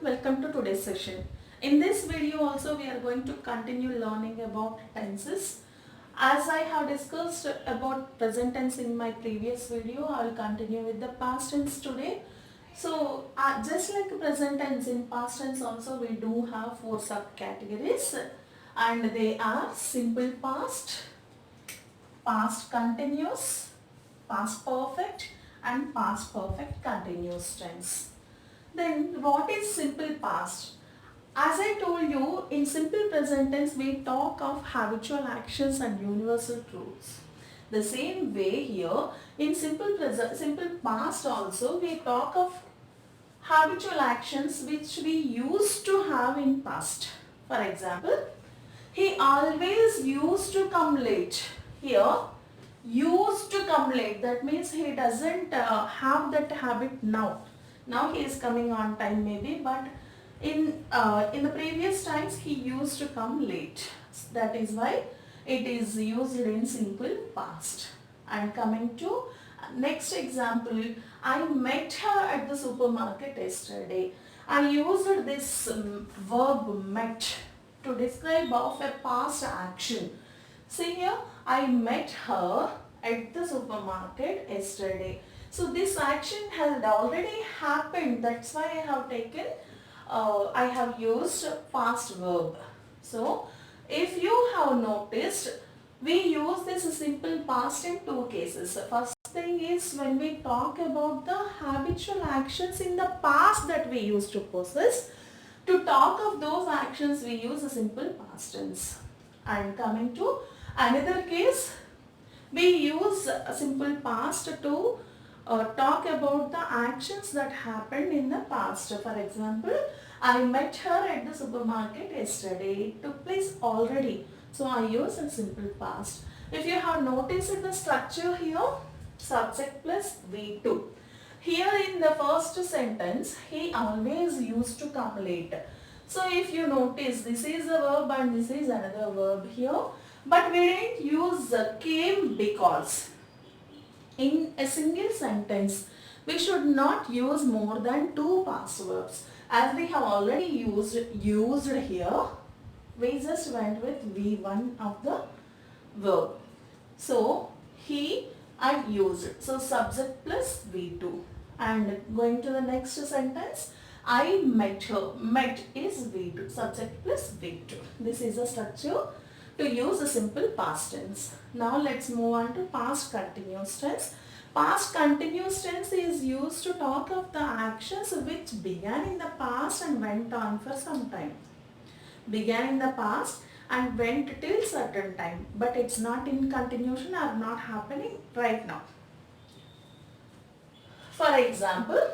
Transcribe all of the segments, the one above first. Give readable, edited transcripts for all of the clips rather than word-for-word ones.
welcome to today's session. In this video also we are going to continue learning about tenses. As I have discussed about present tense in my previous video, I will continue with the past tense today. So just like present tense, in past tense also we do have four subcategories, and they are simple past, past continuous, past perfect and past perfect continuous tense. Then what is simple past? As I told you, in simple present tense we talk of habitual actions and universal truths. The same way here, in simple past also we talk of habitual actions which we used to have in past. For example, he always used to come late. Here, used to come late, that means he doesn't have that habit now. Now he is coming on time maybe, but in the previous times he used to come late. That is why it is used in simple past. And coming to next example, I met her at the supermarket yesterday. I used this verb met to describe of a past action. See here, I met her at the supermarket yesterday. So this action has already happened. That's why I have used past verb. So if you have noticed, we use this simple past in two cases. First thing is when we talk about the habitual actions in the past that we used to possess. To talk of those actions, we use a simple past tense. And coming to another case, we use a simple past to talk about the actions that happened in the past. For example, I met her at the supermarket yesterday. It took place already. So I use a simple past. If you have noticed the structure here, subject plus V2. Here in the first sentence, he always used to come late. So if you notice, this is a verb and this is another verb here. But we didn't use came because. In a single sentence, we should not use more than two past verbs. As we have already used here, we just went with V1 of the verb. So, he and used. So, subject plus V2. And going to the next sentence, I met her. Met is V2. Subject plus V2. This is a structure to use a simple past tense. Now let's move on to past continuous tense. Past continuous tense is used to talk of the actions which began in the past and went on for some time. Began in the past and went till certain time, but it's not in continuation or not happening right now. For example,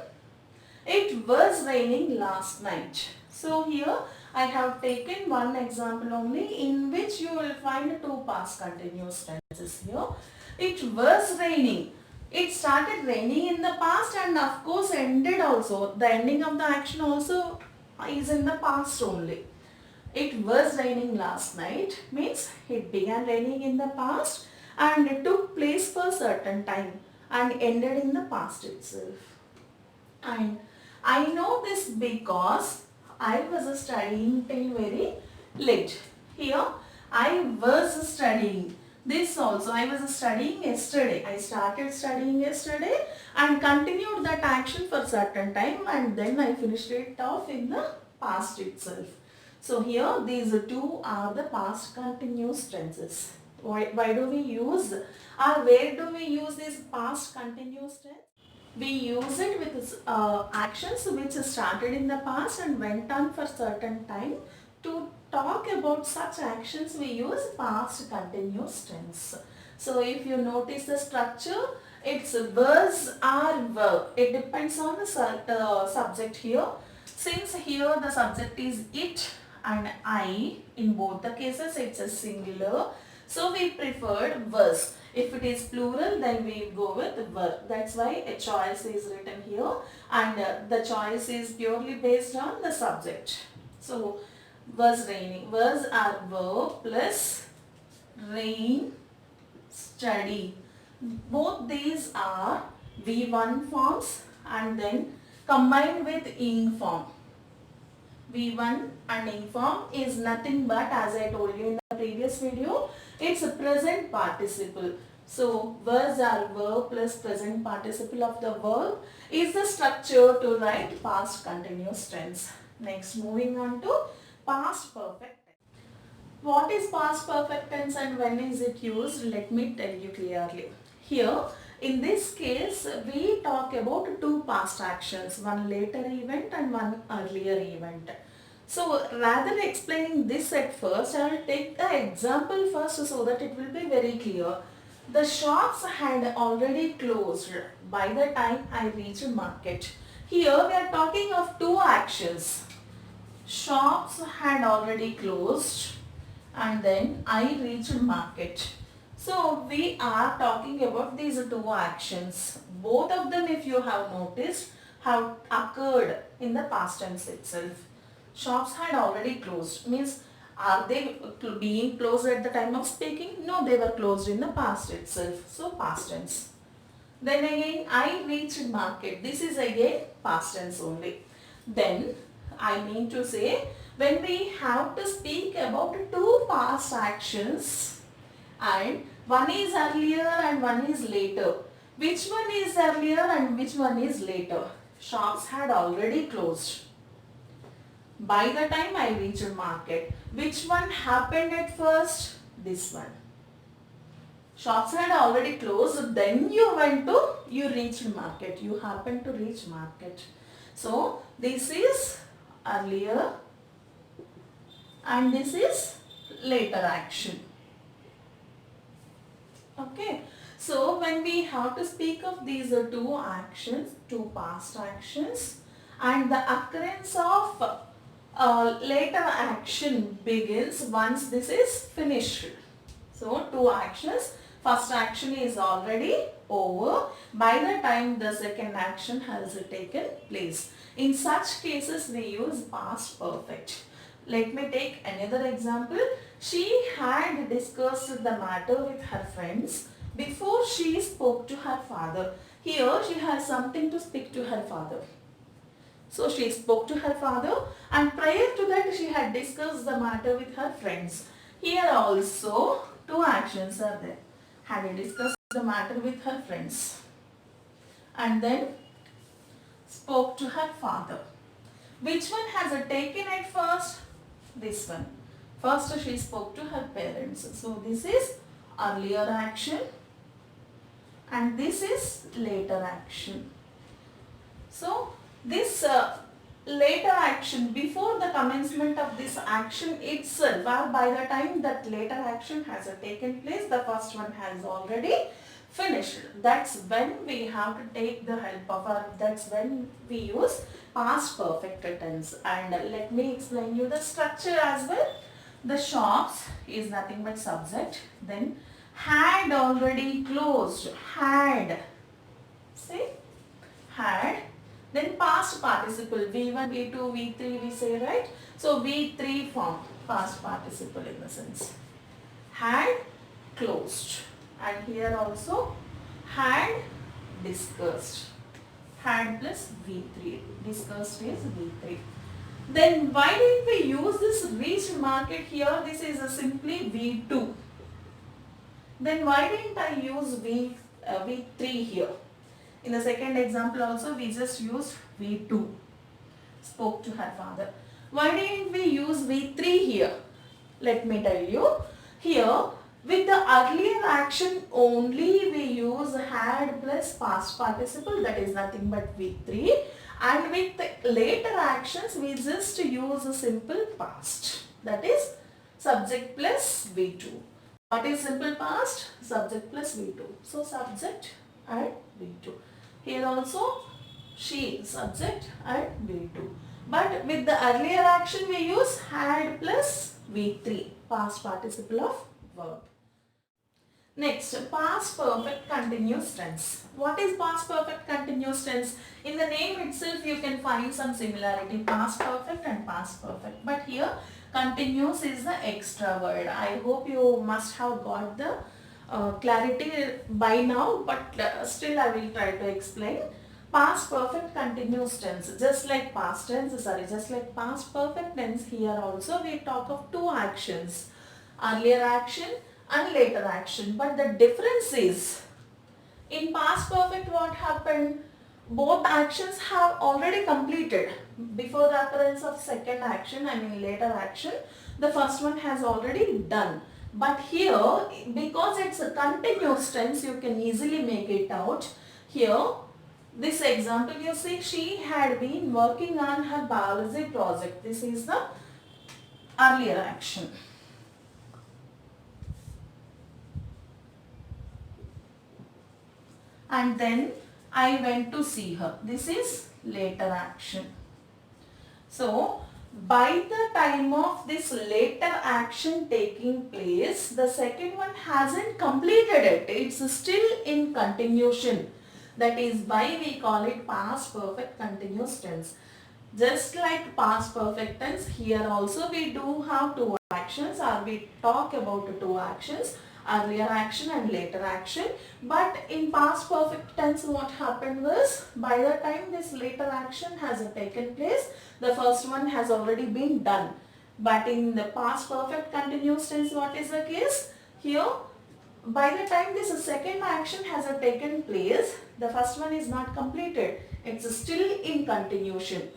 it was raining last night. So here I have taken one example only in which you will find two past continuous tenses here. It was raining. It started raining in the past and of course ended also. The ending of the action also is in the past only. It was raining last night means it began raining in the past and it took place for a certain time and ended in the past itself. And I know this because I was studying till very late. Here I was studying. This also I was studying yesterday. I started studying yesterday and continued that action for certain time and then I finished it off in the past itself. So here these two are the past continuous tenses. Why do we use or where do we use this past continuous tense? We use it with actions which started in the past and went on for certain time. To talk about such actions, we use past continuous tense. So if you notice the structure, it's was or were. It depends on the subject here. Since here the subject is it and I, in both the cases it's a singular. So we preferred was. If it is plural, then we go with were. That's why a choice is written here and the choice is purely based on the subject. So, was raining. Was or were plus rain, study. Both these are V1 forms and then combined with ing form. V1 and inform is nothing but, as I told you in the previous video, it's a present participle. So was or verb plus present participle of the verb is the structure to write past continuous tense. Next, moving on to past perfect. What is past perfect tense and when is it used? Let me tell you clearly. Here, in this case, we talk about two past actions, one later event and one earlier event. So, rather explaining this at first, I will take the example first so that it will be very clear. The shops had already closed by the time I reached market. Here, we are talking of two actions. Shops had already closed and then I reached market. So we are talking about these two actions. Both of them, if you have noticed, have occurred in the past tense itself. Shops had already closed. Means, are they being closed at the time of speaking? No, they were closed in the past itself. So past tense. Then again, I reached market. This is again past tense only. Then I mean to say, when we have to speak about two past actions and one is earlier and one is later. Which one is earlier and which one is later? Shops had already closed by the time I reached market. Which one happened at first? This one. Shops had already closed, then you reached market. You happened to reach market. So this is earlier and this is later action. Okay. So when we have to speak of these two actions, two past actions, and the occurrence of later action begins once this is finished. So two actions. First action is already over by the time the second action has taken place. In such cases, we use past perfect. Let me take another example. She had discussed the matter with her friends before she spoke to her father. Here she has something to speak to her father. So she spoke to her father and prior to that she had discussed the matter with her friends. Here also two actions are there. Had discussed the matter with her friends and then spoke to her father. Which one has taken at first? This one. First she spoke to her parents. So this is earlier action and this is later action. So this later action, before the commencement of this action itself, or by the time that later action has taken place, the first one has already finished. That's when we have to take the help of that's when we use past perfect tense. And let me explain you the structure as well. The shops is nothing but subject, then had already closed, had, see, had, then past participle, V1, V2, V3 we say, right? So V3 form, past participle in the sense. Had closed and here also had discussed. Had plus V3, discussed is V3. Then why didn't we use this reached market here? This is simply V2. Then why didn't I use V3 here? In the second example also we just used V2, spoke to her father. Why didn't we use V3 here? Let me tell you. Here with the earlier action only we use had plus past participle, that is nothing but V3, and with the later actions we just use a simple past, that is subject plus V2. What is simple past? Subject plus V2. So subject and V2. Here also she, subject and V2. But with the earlier action we use had plus V3, past participle of verb. Next, past perfect continuous tense. What is past perfect continuous tense? In the name itself you can find some similarity, past perfect and past perfect. But here continuous is the extra word. I hope you must have got the clarity by now, but still I will try to explain. past perfect continuous tense. Just like past perfect tense, here also we talk of two actions, earlier action and later action. But the difference is, in past perfect what happened? Both actions have already completed before the occurrence of second action, later action. The first one has already done. But here, because it's a continuous tense, you can easily make it out. Here, this example, you see, she had been working on her biology project. This is the earlier action. And then I went to see her. This is later action. So, by the time of this later action taking place, the second one hasn't completed it. It's still in continuation. That is why we call it past perfect continuous tense. Just like past perfect tense, here also we do have two actions, or we talk about two actions, earlier action and later action. But in past perfect tense, what happened was, by the time this later action has taken place, the first one has already been done. But in the past perfect continuous tense, what is the case? Here, by the time this second action has taken place, the first one is not completed. It's still in continuation.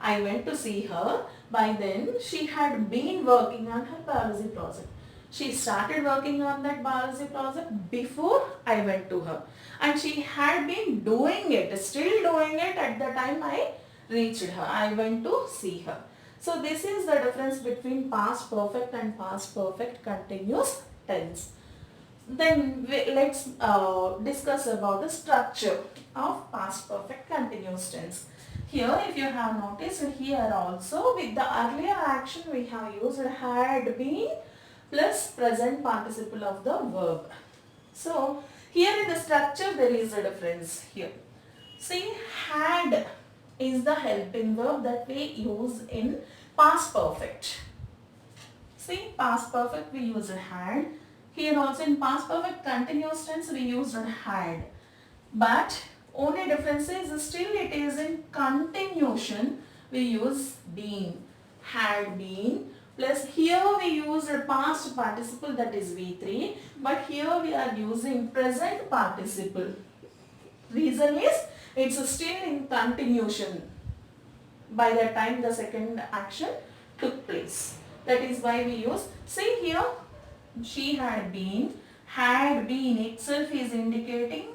I went to see her. By then, she had been working on her biology project. She started working on that biology project before I went to her. And she had been doing it, still doing it at the time I reached her. I went to see her. So this is the difference between past perfect and past perfect continuous tense. Then let's discuss about the structure of past perfect continuous tense. Here, if you have noticed, here also with the earlier action we have used had been plus present participle of the verb. So, here in the structure there is a difference here. See, had is the helping verb that we use in past perfect. See, past perfect we use had. Here also in past perfect continuous tense we used had. But only difference is still it is in continuation we use been, had been, plus here we use a past participle, that is V3, but here we are using present participle. Reason is it's still in continuation by the time the second action took place. That is why we use, see here, she had been itself is indicating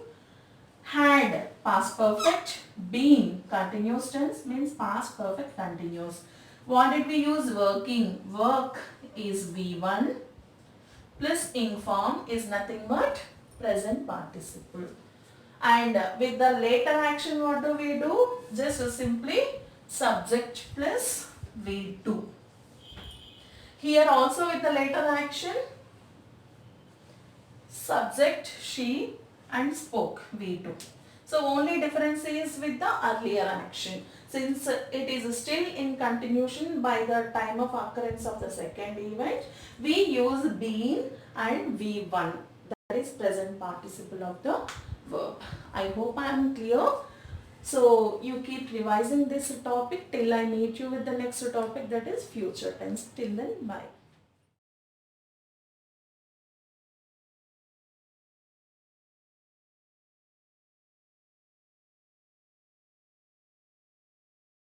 had past perfect, been continuous tense means past perfect continuous. What did we use? Working. Work is V1 plus ing form is nothing but present participle. And with the later action, what do we do? Just simply subject plus V2. Here also with the later action, subject she and spoke V2. So only difference is with the earlier action. Since it is still in continuation by the time of occurrence of the second event, we use been and V1. That is present participle of the verb. I hope I am clear. So you keep revising this topic till I meet you with the next topic, that is future tense. Till then, bye.